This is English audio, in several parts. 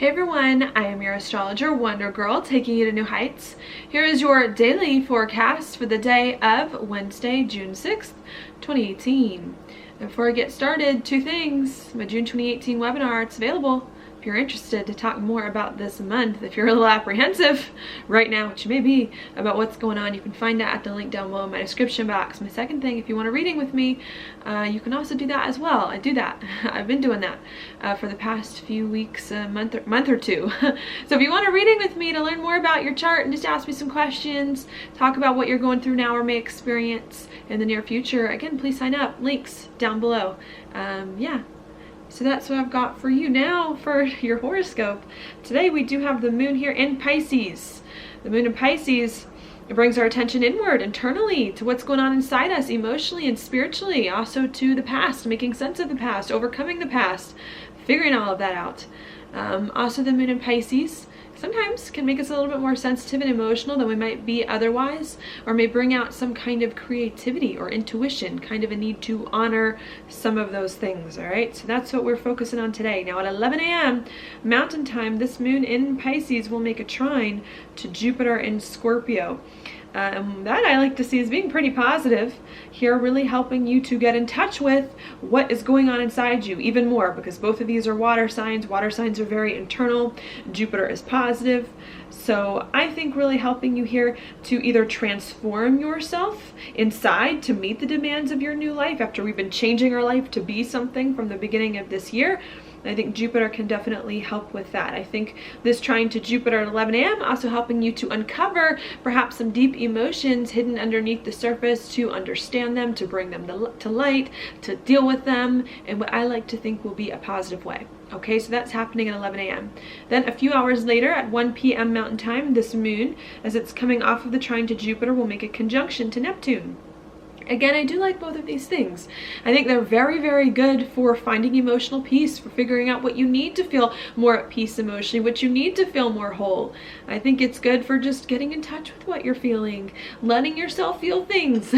Hey everyone, I am your astrologer Wonder Girl, taking you to new heights. Here is your daily forecast for the day of Wednesday, June 6th, 2018. Before I get started, two things. My June 2018 webinar, it's available if you're interested to talk more about this month. If you're a little apprehensive right now, which you may be, about what's going on, you can find that at the link down below in my description box. My second thing, if you want a reading with me, you can also do that as well. I do that. I've been doing that for the past few weeks, month or two. So if you want a reading with me to learn more about your chart and just ask me some questions, talk about what you're going through now or may experience in the near future, again, please sign up. Links down below. Yeah. So that's what I've got for you now for your horoscope. Today we do have the moon here in Pisces. The moon in Pisces, it brings our attention inward, internally, to what's going on inside us, emotionally and spiritually, also to the past, making sense of the past, overcoming the past, figuring all of that out. Also the moon in Pisces sometimes can make us a little bit more sensitive and emotional than we might be otherwise, or may bring out some kind of creativity or intuition, kind of a need to honor some of those things, all right? So that's what we're focusing on today. Now at 11 a.m. Mountain Time, this moon in Pisces will make a trine to Jupiter in Scorpio. That I like to see as being pretty positive here, really helping you to get in touch with what is going on inside you even more, because both of these are water signs. Water signs are very internal. Jupiter is positive. So I think really helping you here to either transform yourself inside to meet the demands of your new life after we've been changing our life to be something from the beginning of this year. I think Jupiter can definitely help with that. I think this trine to Jupiter at 11 a.m. also helping you to uncover perhaps some deep emotions hidden underneath the surface, to understand them, to bring them to light, to deal with them in what I like to think will be a positive way. Okay, so that's happening at 11 a.m. Then a few hours later at 1 p.m. Mountain Time, this moon, as it's coming off of the trine to Jupiter, will make a conjunction to Neptune. Again, I do like both of these things. I think they're very, very good for finding emotional peace, for figuring out what you need to feel more at peace emotionally, what you need to feel more whole. I think it's good for just getting in touch with what you're feeling, letting yourself feel things,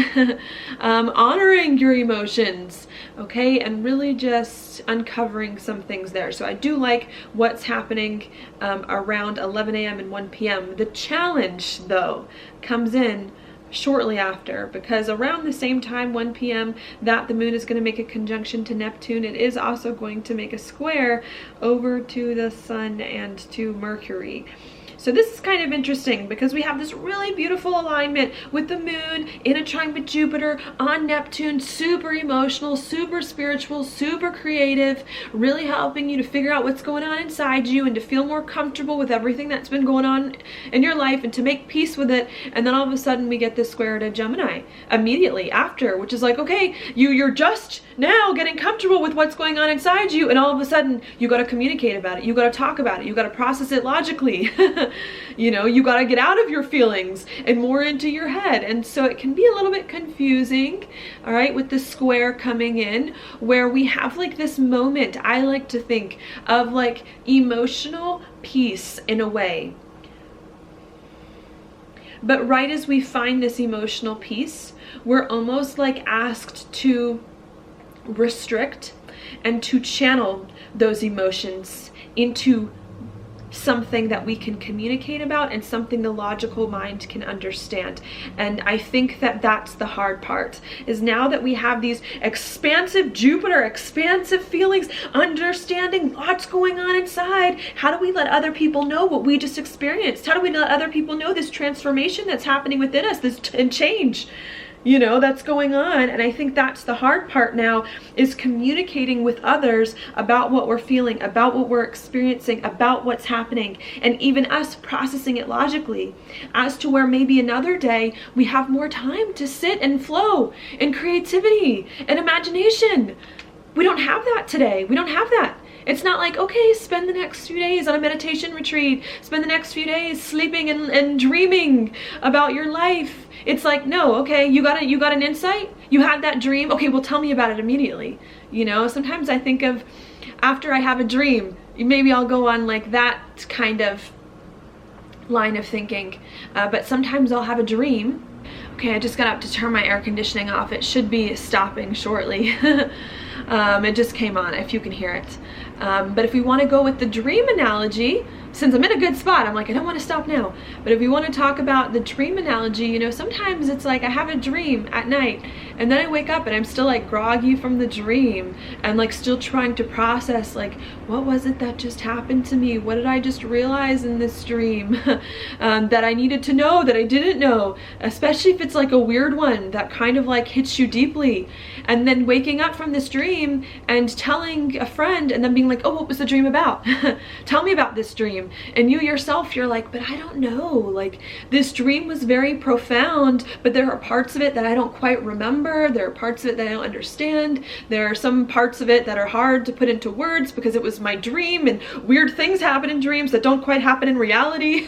honoring your emotions, okay, and really just uncovering some things there. So I do like what's happening around 11 a.m. and 1 p.m. The challenge, though, comes in shortly after, because around the same time, 1 p.m., that the moon is going to make a conjunction to Neptune, it is also going to make a square over to the sun and to Mercury. So this is kind of interesting because we have this really beautiful alignment with the moon in a trine with Jupiter on Neptune, super emotional, super spiritual, super creative, really helping you to figure out what's going on inside you and to feel more comfortable with everything that's been going on in your life and to make peace with it. And then all of a sudden we get this square to Gemini immediately after, which is like, okay, you're just now getting comfortable with what's going on inside you, and all of a sudden you got to communicate about it, you got to talk about it, you got to process it logically. You know, you got to get out of your feelings and more into your head. And so it can be a little bit confusing, all right, with the square coming in, where we have like this moment, I like to think of like emotional peace in a way. But right as we find this emotional peace, we're almost like asked to restrict and to channel those emotions into something that we can communicate about and something the logical mind can understand. And I think that that's the hard part, is now that we have these expansive Jupiter, expansive feelings, understanding lots going on inside, how do we let other people know what we just experienced? How do we let other people know this transformation that's happening within us, this change, you know, that's going on? And I think that's the hard part now, is communicating with others about what we're feeling, about what we're experiencing, about what's happening, and even us processing it logically, as to where maybe another day we have more time to sit and flow in creativity and imagination. We don't have that today. We don't have that. It's not like, okay, spend the next few days on a meditation retreat, spend the next few days sleeping and dreaming about your life. It's like, no, okay, you got an insight, you had that dream, okay, well, tell me about it immediately. You know, sometimes I think of, after I have a dream, maybe I'll go on like that kind of line of thinking, but sometimes I'll have a dream. Okay, I just got up to turn my air conditioning off. It should be stopping shortly. It just came on, if you can hear it. But if we want to go with the dream analogy, since I'm in a good spot, I'm like, I don't want to stop now. But if we want to talk about the dream analogy, you know, sometimes it's like I have a dream at night and then I wake up and I'm still like groggy from the dream and like still trying to process like, what was it that just happened to me? What did I just realize in this dream that I needed to know that I didn't know? Especially if it's like a weird one that kind of like hits you deeply. And then waking up from this dream and telling a friend and then being like, oh, what was the dream about? Tell me about this dream. And you yourself, you're like, but I don't know. Like, this dream was very profound, but there are parts of it that I don't quite remember. There are parts of it that I don't understand. There are some parts of it that are hard to put into words because it was my dream, and weird things happen in dreams that don't quite happen in reality,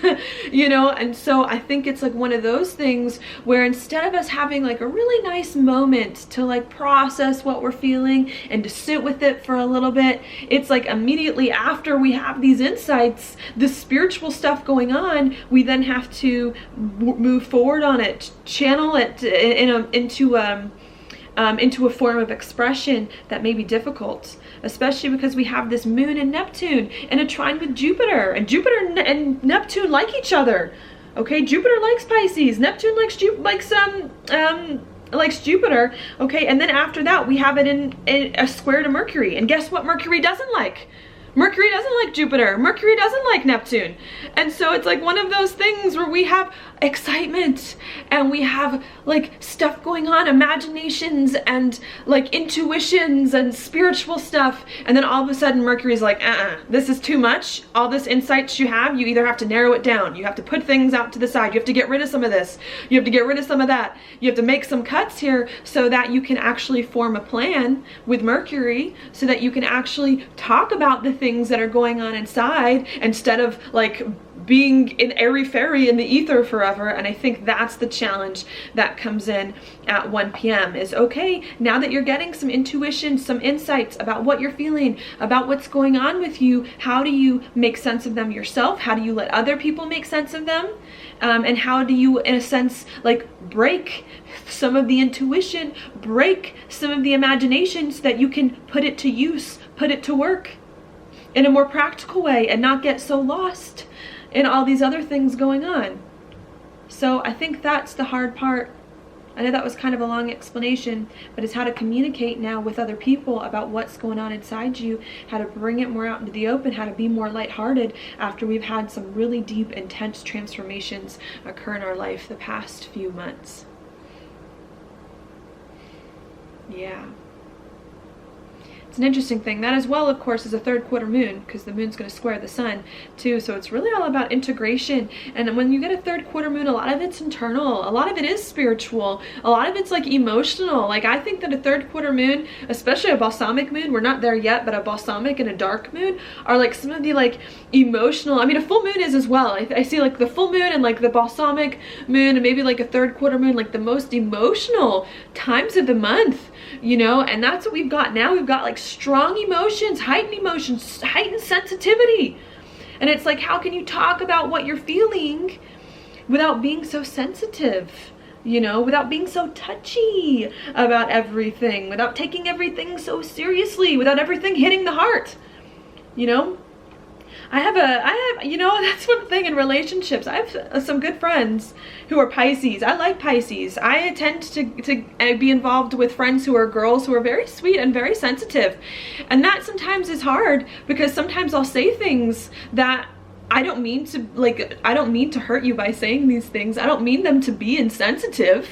you know? And so I think it's like one of those things where instead of us having like a really nice moment to like process what we're feeling and to sit with it for a little bit, it's like immediately after we have these insights, the spiritual stuff going on, we then have to move forward on it, channel it into a form of expression that may be difficult, especially because we have this moon and Neptune and a trine with Jupiter, and Jupiter and Neptune like each other. Okay, Jupiter likes Pisces, Neptune likes Jupiter. Okay, and then after that we have it in a square to Mercury, and guess what Mercury doesn't like? Mercury doesn't like Jupiter. Mercury doesn't like Neptune. And so it's like one of those things where we have excitement and we have like stuff going on, imaginations and like intuitions and spiritual stuff. And then all of a sudden Mercury's like, this is too much. All this insights you have, you either have to narrow it down. You have to put things out to the side. You have to get rid of some of this. You have to get rid of some of that. You have to make some cuts here so that you can actually form a plan with Mercury, so that you can actually talk about the things that are going on inside instead of like being in airy-fairy in the ether forever. And I think that's the challenge that comes in at 1 p.m. is, okay, now that you're getting some intuition, some insights about what you're feeling, about what's going on with you, how do you make sense of them yourself? How do you let other people make sense of them? And how do you, in a sense, like break some of the intuition, break some of the imagination so that you can put it to use, put it to work in a more practical way and not get so lost in all these other things going on. So I think that's the hard part. I know that was kind of a long explanation, but it's how to communicate now with other people about what's going on inside you, how to bring it more out into the open, how to be more lighthearted after we've had some really deep, intense transformations occur in our life the past few months. Yeah. It's an interesting thing. That as well, of course, is a third quarter moon, because the moon's going to square the sun too. So it's really all about integration. And when you get a third quarter moon, a lot of it's internal. A lot of it is spiritual. A lot of it's like emotional. Like I think that a third quarter moon, especially a balsamic moon, we're not there yet, but a balsamic and a dark moon are like some of the like emotional, I mean a full moon is as well. I see like the full moon and like the balsamic moon and maybe like a third quarter moon, like the most emotional times of the month, you know. And that's what we've got now. We've got like strong emotions, heightened sensitivity. And it's like, how can you talk about what you're feeling without being so sensitive, you know, without being so touchy about everything, without taking everything so seriously, without everything hitting the heart, you know? I have, you know, that's one thing in relationships. I have some good friends who are Pisces. I like Pisces. I tend to be involved with friends who are girls who are very sweet and very sensitive. And that sometimes is hard because sometimes I'll say things that I don't mean to, like, I don't mean to hurt you by saying these things. I don't mean them to be insensitive,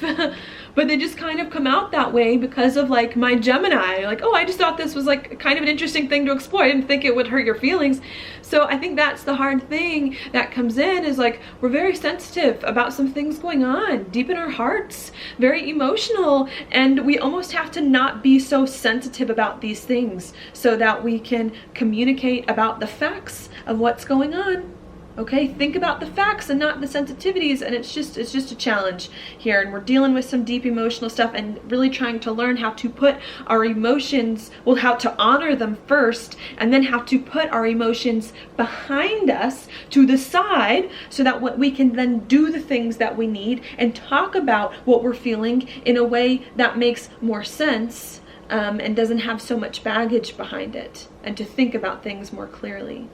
but they just kind of come out that way because of like my Gemini. Like, oh, I just thought this was like kind of an interesting thing to explore. I didn't think it would hurt your feelings. So I think that's the hard thing that comes in is like, we're very sensitive about some things going on deep in our hearts, very emotional. And we almost have to not be so sensitive about these things so that we can communicate about the facts of what's going on. Okay, think about the facts and not the sensitivities, and it's just a challenge here, and we're dealing with some deep emotional stuff and really trying to learn how to put our emotions, well, how to honor them first, and then how to put our emotions behind us to the side so that we can then do the things that we need and talk about what we're feeling in a way that makes more sense. and doesn't have so much baggage behind it, and to think about things more clearly.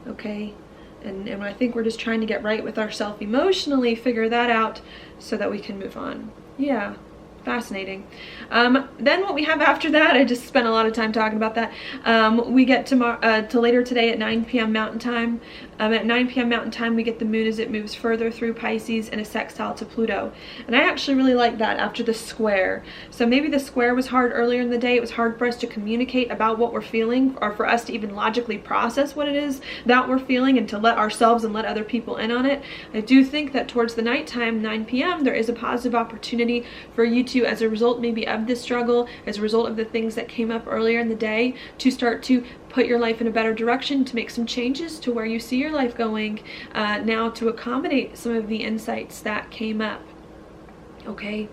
Okay? And I think we're just trying to get right with ourselves emotionally, figure that out so that we can move on. Yeah. Fascinating. Then what we have after that, I just spent a lot of time talking about that. We get to later today at 9 p.m. Mountain Time. At 9 p.m. Mountain Time, we get the moon as it moves further through Pisces in a sextile to Pluto. And I actually really like that after the square. So maybe the square was hard earlier in the day. It was hard for us to communicate about what we're feeling, or for us to even logically process what it is that we're feeling, and to let ourselves and let other people in on it. I do think that towards the nighttime, 9 p.m., there is a positive opportunity for you to, as a result maybe of this struggle, as a result of the things that came up earlier in the day, to start to put your life in a better direction, to make some changes to where you see your life going now, to accommodate some of the insights that came up. Okay?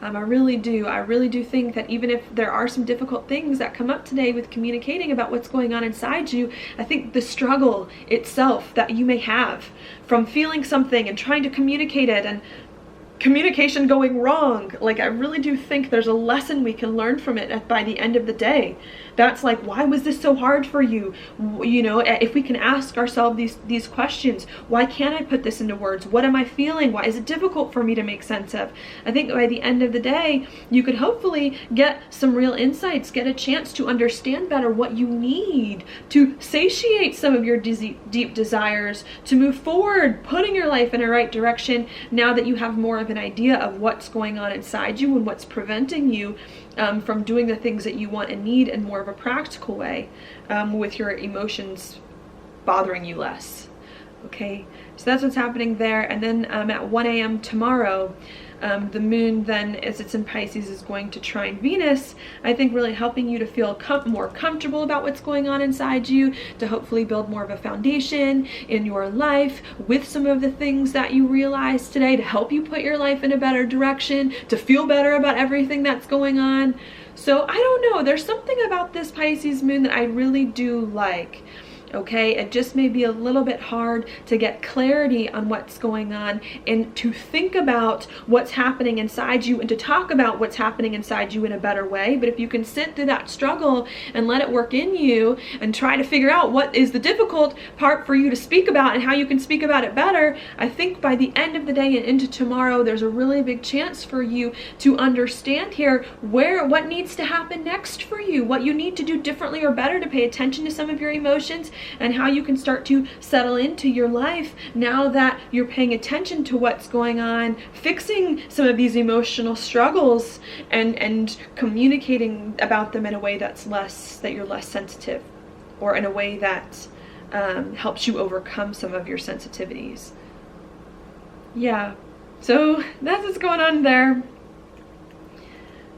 I really do think that even if there are some difficult things that come up today with communicating about what's going on inside you, I think the struggle itself that you may have from feeling something and trying to communicate it, and communication going wrong, like, I really do think there's a lesson we can learn from it by the end of the day. That's like, why was this so hard for you? You know, if we can ask ourselves these questions, why can't I put this into words? What am I feeling? Why is it difficult for me to make sense of? I think by the end of the day, you could hopefully get some real insights, get a chance to understand better what you need to satiate some of your deep desires, to move forward, putting your life in a right direction, now that you have more of an idea of what's going on inside you and what's preventing you from doing the things that you want and need in more of a practical way, with your emotions bothering you less. Okay, so that's what's happening there. And then at 1 a.m. tomorrow, the moon then, as it's in Pisces, is going to trine Venus, I think really helping you to feel more comfortable about what's going on inside you, to hopefully build more of a foundation in your life with some of the things that you realize today, to help you put your life in a better direction, to feel better about everything that's going on. So I don't know, there's something about this Pisces moon that I really do like. Okay, it just may be a little bit hard to get clarity on what's going on, and to think about what's happening inside you, and to talk about what's happening inside you in a better way. But if you can sit through that struggle and let it work in you, and try to figure out what is the difficult part for you to speak about and how you can speak about it better, I think by the end of the day and into tomorrow, there's a really big chance for you to understand here what needs to happen next for you, what you need to do differently or better to pay attention to some of your emotions, and how you can start to settle into your life now that you're paying attention to what's going on, fixing some of these emotional struggles, and communicating about them in a way that you're less sensitive, or in a way that helps you overcome some of your sensitivities. Yeah, so that's what's going on there.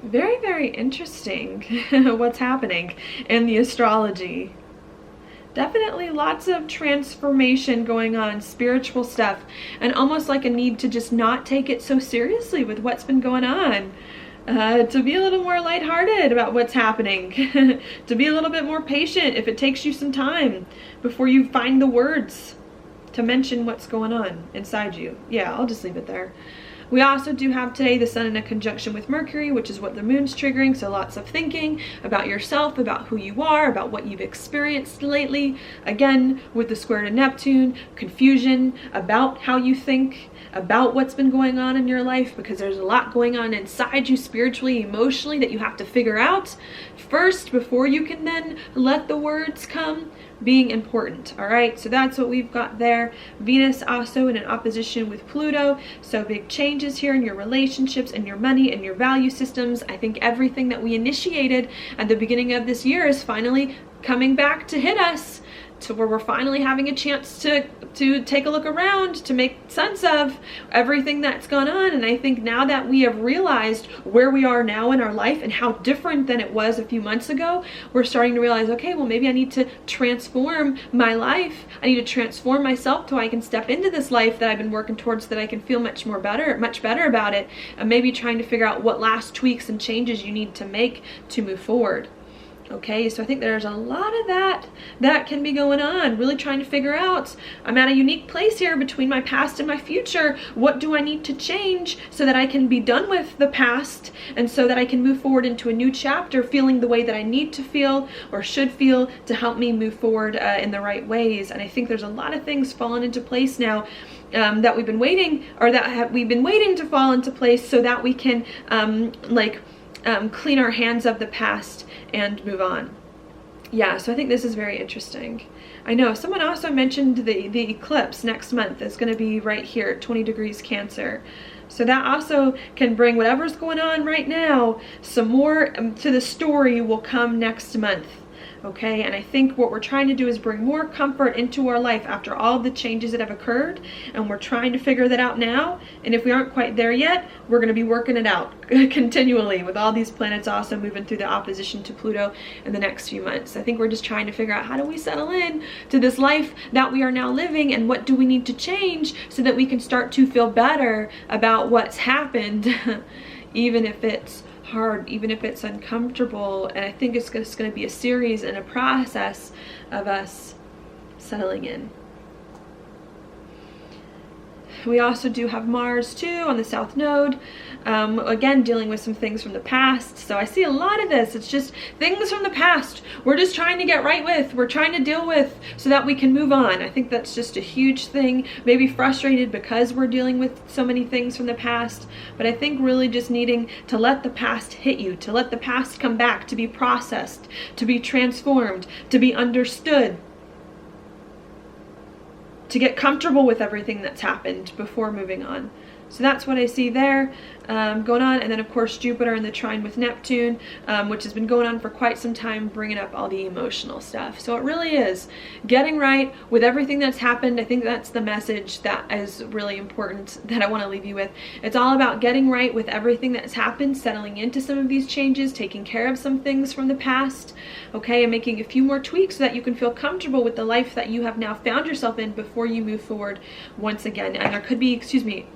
Very, very interesting what's happening in the astrology. Definitely lots of transformation going on, spiritual stuff, and almost like a need to just not take it so seriously with what's been going on. To be a little more lighthearted about what's happening, to be a little bit more patient if it takes you some time before you find the words to mention what's going on inside you. Yeah, I'll just leave it there. We also do have today the sun in a conjunction with Mercury, which is what the moon's triggering. So lots of thinking about yourself, about who you are, about what you've experienced lately. Again, with the square to Neptune, confusion about how you think, about what's been going on in your life, because there's a lot going on inside you spiritually, emotionally, that you have to figure out first before you can then let the words come. Being important. All right, so that's what we've got there. Venus also in an opposition with Pluto, so big changes here in your relationships and your money and your value systems. I think everything that we initiated at the beginning of this year is finally coming back to hit us, to where we're finally having a chance to take a look around, to make sense of everything that's gone on. And I think now that we have realized where we are now in our life and how different than it was a few months ago, we're starting to realize, okay, well, maybe I need to transform my life. I need to transform myself so I can step into this life that I've been working towards, that I can feel much better about it, and maybe trying to figure out what last tweaks and changes you need to make to move forward. Okay, so I think there's a lot of that can be going on, really trying to figure out, I'm at a unique place here between my past and my future. What do I need to change so that I can be done with the past and so that I can move forward into a new chapter feeling the way that I need to feel or should feel to help me move forward in the right ways. And I think there's a lot of things falling into place now that we've been waiting, or we've been waiting to fall into place so that we can clean our hands of the past and move on. Yeah, so I think this is very interesting. I know someone also mentioned the eclipse next month is going to be right here at 20 degrees Cancer. So that also can bring whatever's going on right now, some more to the story will come next month. Okay, and I think what we're trying to do is bring more comfort into our life after all the changes that have occurred, and we're trying to figure that out now. And if we aren't quite there yet, we're going to be working it out continually with all these planets also moving through the opposition to Pluto in the next few months. I think we're just trying to figure out, how do we settle in to this life that we are now living, and what do we need to change so that we can start to feel better about what's happened even if it's hard, even if it's uncomfortable. And I think it's just going to be a series and a process of us settling in. We also do have Mars too on the South Node, again dealing with some things from the past. So I see a lot of this, it's just things from the past we're just trying to get right with, we're trying to deal with so that we can move on. I think that's just a huge thing. Maybe frustrated because we're dealing with so many things from the past, but I think really just needing to let the past hit you, to let the past come back, to be processed, to be transformed, to be understood, to get comfortable with everything that's happened before moving on. So that's what I see there going on. And then of course Jupiter in the trine with Neptune, which has been going on for quite some time, bringing up all the emotional stuff. So it really is getting right with everything that's happened. I think that's the message that is really important that I want to leave you with. It's all about getting right with everything that's happened, settling into some of these changes, taking care of some things from the past, okay, and making a few more tweaks so that you can feel comfortable with the life that you have now found yourself in before you move forward once again. And there could be,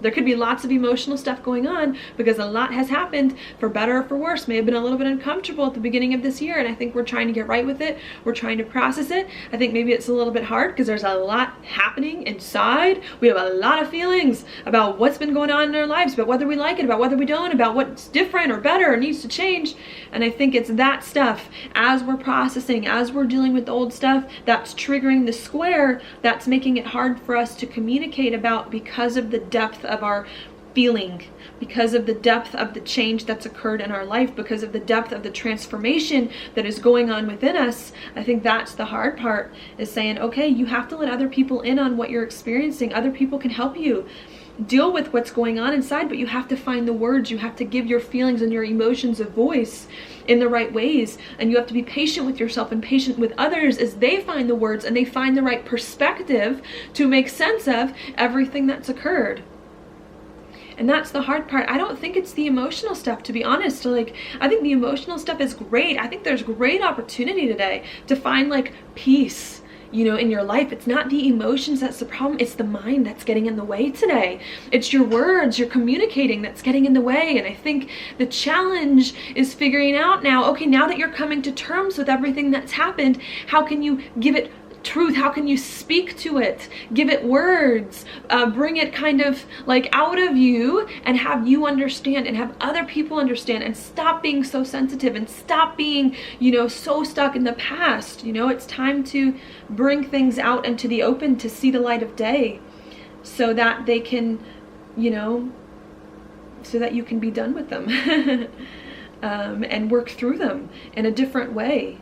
there could be lots of emotional stuff going on because a lot has happened, for better or for worse. May have been a little bit uncomfortable at the beginning of this year, and I think we're trying to get right with it. We're trying to process it. I think maybe it's a little bit hard because there's a lot happening inside. We have a lot of feelings about what's been going on in our lives, about whether we like it, about whether we don't, about what's different or better or needs to change. And I think it's that stuff, as we're processing, as we're dealing with the old stuff, that's triggering the square, that's making it hard for us to communicate about, because of the depth of our feeling, because of the depth of the change that's occurred in our life, because of the depth of the transformation that is going on within us. I think that's the hard part, is saying, okay, you have to let other people in on what you're experiencing. Other people can help you deal with what's going on inside, but you have to find the words. You have to give your feelings and your emotions a voice in the right ways, and you have to be patient with yourself and patient with others as they find the words and they find the right perspective to make sense of everything that's occurred. And that's the hard part. I don't think it's the emotional stuff, to be honest. Like, I think the emotional stuff is great. I think there's great opportunity today to find like peace, you know, in your life. It's not the emotions that's the problem. It's the mind that's getting in the way today. It's your words, your communicating that's getting in the way. And I think the challenge is figuring out now, okay, now that you're coming to terms with everything that's happened, how can you give it truth? How can you speak to it, give it words, bring it kind of like out of you and have you understand and have other people understand, and stop being so sensitive and stop being, you know, so stuck in the past. You know, it's time to bring things out into the open to see the light of day so that they can, you know, so that you can be done with them and work through them in a different way.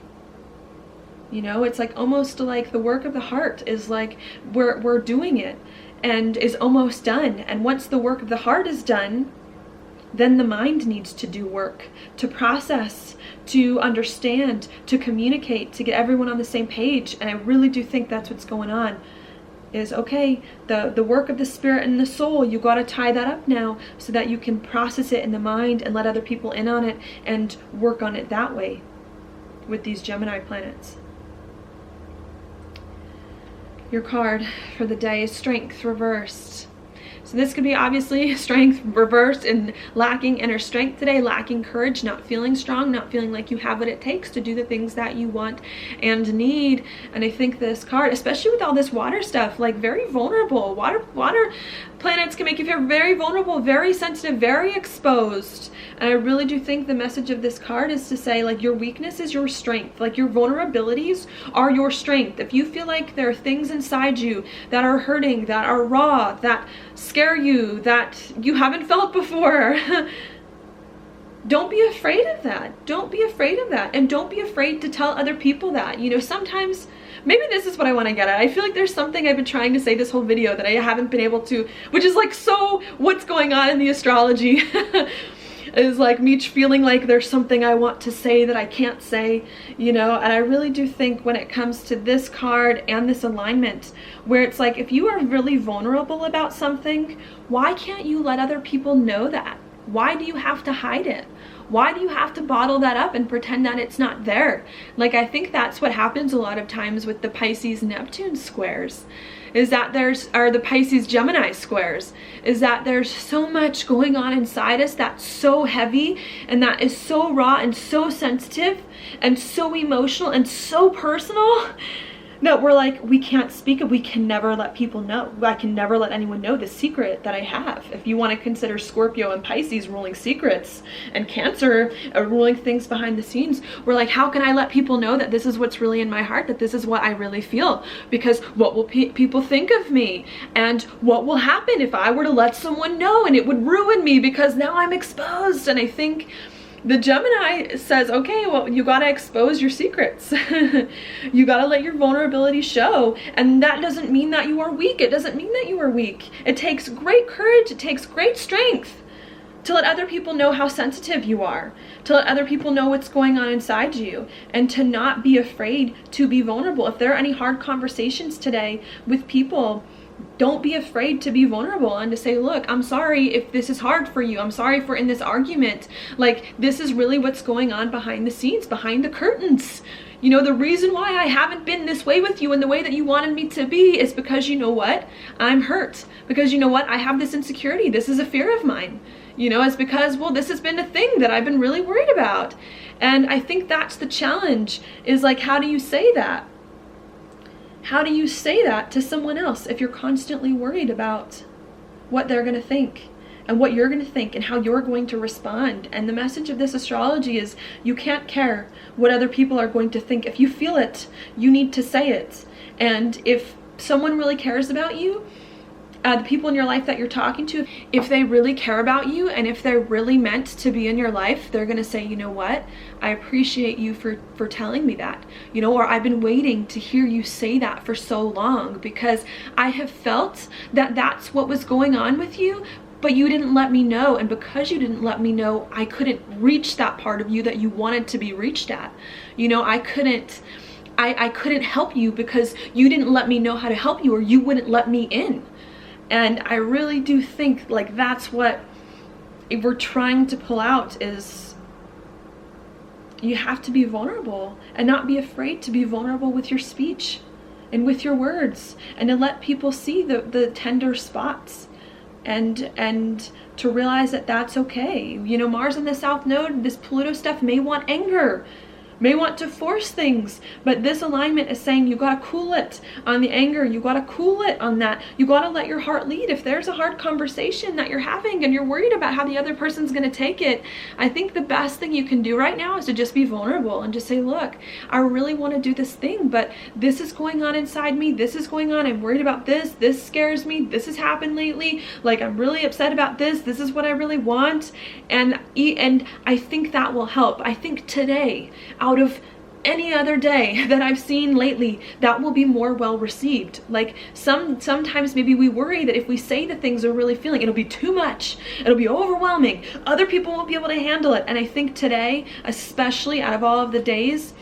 You know, it's like almost like the work of the heart is like we're doing it and is almost done. And once the work of the heart is done, then the mind needs to do work, to process, to understand, to communicate, to get everyone on the same page. And I really do think that's what's going on. Is okay, the work of the spirit and the soul, you got to tie that up now so that you can process it in the mind and let other people in on it and work on it that way with these Gemini planets. Your card for the day is Strength reversed. So this could be obviously strength reversed and lacking inner strength today, lacking courage, not feeling strong, not feeling like you have what it takes to do the things that you want and need. And I think this card, especially with all this water stuff, like very vulnerable. Water planets can make you feel very vulnerable, very sensitive, very exposed. And I really do think the message of this card is to say, like, your weakness is your strength. Like, your vulnerabilities are your strength. If you feel like there are things inside you that are hurting, that are raw, that scare you, that you haven't felt before, don't be afraid of that. Don't be afraid of that. And don't be afraid to tell other people that. You know, sometimes, maybe this is what I want to get at. I feel like there's something I've been trying to say this whole video that I haven't been able to, which is like, so what's going on in the astrology is like me feeling like there's something I want to say that I can't say, you know. And I really do think when it comes to this card and this alignment, where it's like, if you are really vulnerable about something, why can't you let other people know that? Why do you have to hide it? Why do you have to bottle that up and pretend that it's not there? Like, I think that's what happens a lot of times with the Pisces Neptune squares, is that the Pisces Gemini squares, is that there's so much going on inside us that's so heavy and that is so raw and so sensitive and so emotional and so personal that we're like, we can't speak it. We can never let people know. I can never let anyone know the secret that I have. If you want to consider Scorpio and Pisces ruling secrets and Cancer ruling things behind the scenes, we're like, how can I let people know that this is what's really in my heart, that this is what I really feel? Because what will people think of me? And what will happen if I were to let someone know, and it would ruin me because now I'm exposed? And I think the Gemini says, okay, well, you gotta expose your secrets. You gotta let your vulnerability show. And that doesn't mean that you are weak. It doesn't mean that you are weak. It takes great courage. It takes great strength to let other people know how sensitive you are, to let other people know what's going on inside you, and to not be afraid to be vulnerable. If there are any hard conversations today with people, don't be afraid to be vulnerable and to say, look, I'm sorry if this is hard for you. I'm sorry if we're in this argument. Like, this is really what's going on behind the scenes, behind the curtains. You know, the reason why I haven't been this way with you in the way that you wanted me to be is because, you know what? I'm hurt. Because, you know what? I have this insecurity. This is a fear of mine. You know, it's because, well, this has been a thing that I've been really worried about. And I think that's the challenge, is like, how do you say that? How do you say that to someone else if you're constantly worried about what they're going to think and what you're going to think and how you're going to respond? And the message of this astrology is, you can't care what other people are going to think. If you feel it, you need to say it. And if someone really cares about you, the people in your life that you're talking to, if they really care about you and if they're really meant to be in your life, they're gonna say, you know what, I appreciate you for telling me that, you know, or I've been waiting to hear you say that for so long because I have felt that that's what was going on with you, but you didn't let me know. And because you didn't let me know, I couldn't reach that part of you that you wanted to be reached at. You know, I couldn't help you because you didn't let me know how to help you, or you wouldn't let me in. And I really do think, like, that's what we're trying to pull out, is you have to be vulnerable and not be afraid to be vulnerable with your speech and with your words, and to let people see the tender spots, and to realize that that's okay. You know, Mars in the South Node, this Pluto stuff may want anger, may want to force things, but this alignment is saying you gotta cool it on the anger, you gotta cool it on that, you gotta let your heart lead. If there's a hard conversation that you're having and you're worried about how the other person's gonna take it, I think the best thing you can do right now is to just be vulnerable and just say, look, I really want to do this thing, but this is going on inside me, this is going on, I'm worried about this scares me, this has happened lately, like, I'm really upset about this is what I really want. And I think that will help. I think today, out of any other day that I've seen lately, that will be more well received. Like, sometimes maybe we worry that if we say the things we're really feeling, it'll be too much, it'll be overwhelming, other people won't be able to handle it. And I think today, especially out of all of the days,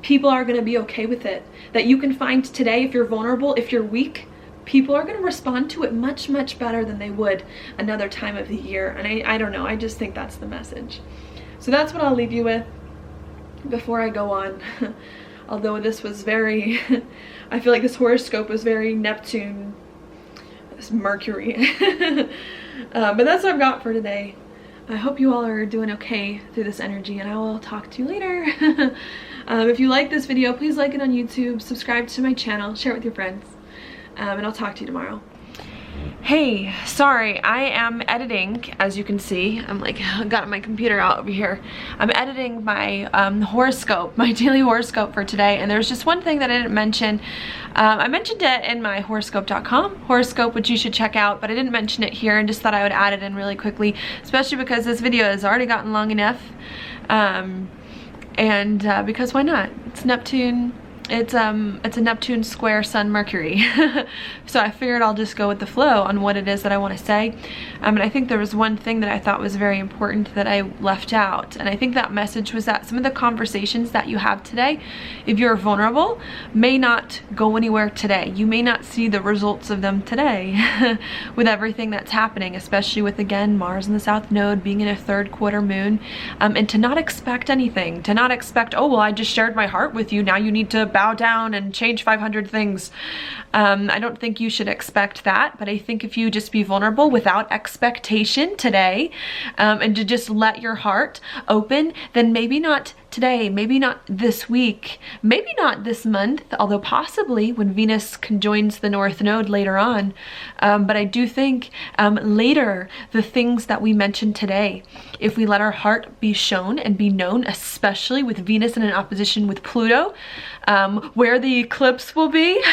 people are going to be okay with it. That you can find today, if you're vulnerable, if you're weak, people are going to respond to it much, much better than they would another time of the year. And I don't know, I just think that's the message. So that's what I'll leave you with before I go on. Although this was very, I feel like this horoscope was very Neptune This Mercury. But that's what I've got for today. I hope you all are doing okay through this energy, and I will talk to you later. If you like this video, please like it on YouTube, subscribe to my channel, share it with your friends, and I'll talk to you tomorrow. Hey, sorry, I am editing, as you can see. I'm like, got my computer out over here. I'm editing my horoscope, my daily horoscope for today, and there's just one thing that I didn't mention. I mentioned it in my horoscope.com horoscope, which you should check out, but I didn't mention it here and just thought I would add it in really quickly, especially because this video has already gotten long enough. Because why not? It's Neptune. It's a Neptune square Sun Mercury. So I figured I'll just go with the flow on what it is that I want to say. And I think there was one thing that I thought was very important that I left out. And I think that message was that some of the conversations that you have today, if you're vulnerable, may not go anywhere today. You may not see the results of them today with everything that's happening, especially with, again, Mars in the South Node being in a third quarter moon. And to not expect anything, to not expect, oh, well, I just shared my heart with you, now you need to bow down and change 500 things. I don't think you should expect that, but I think if you just be vulnerable without expectation today, and to just let your heart open, then maybe not today, maybe not this week, maybe not this month, although possibly when Venus conjoins the North Node later on. But I do think later, the things that we mentioned today, if we let our heart be shown and be known, especially with Venus in an opposition with Pluto, where the eclipse will be,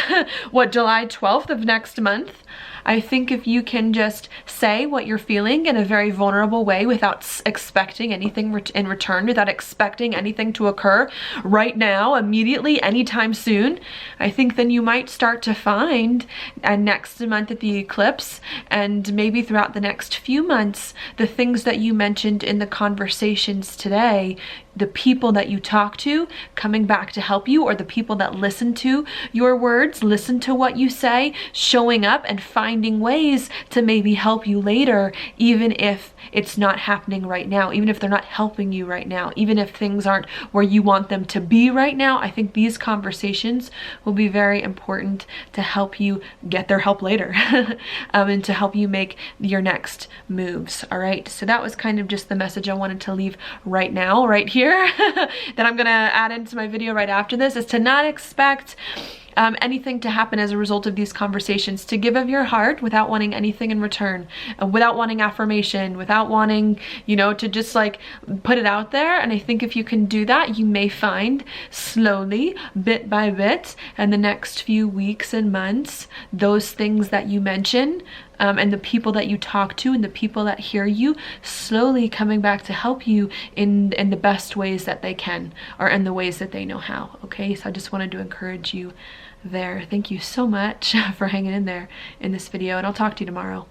what, July 12th of next month, I think if you can just say what you're feeling in a very vulnerable way without expecting anything in return, without expecting anything to occur right now, immediately, anytime soon, I think then you might start to find next month at the eclipse, and maybe throughout the next few months, the things that you mentioned in the conversations today, the people that you talk to coming back to help you, or the people that listen to your words, listen to what you say, showing up and finding ways to maybe help you later, even if it's not happening right now, even if they're not helping you right now, even if things aren't where you want them to be right now. I think these conversations will be very important to help you get their help later and to help you make your next moves. All right, so that was kind of just the message I wanted to leave right now, right here, that I'm gonna add into my video right after this, is to not expect anything to happen as a result of these conversations, to give of your heart without wanting anything in return, without wanting affirmation, without wanting, you know, to just like put it out there. And I think if you can do that, you may find slowly, bit by bit, in the next few weeks and months, those things that you mention, and the people that you talk to and the people that hear you slowly coming back to help you in the best ways that they can, or in the ways that they know how. Okay, so I just wanted to encourage you there. Thank you so much for hanging in there in this video, and I'll talk to you tomorrow.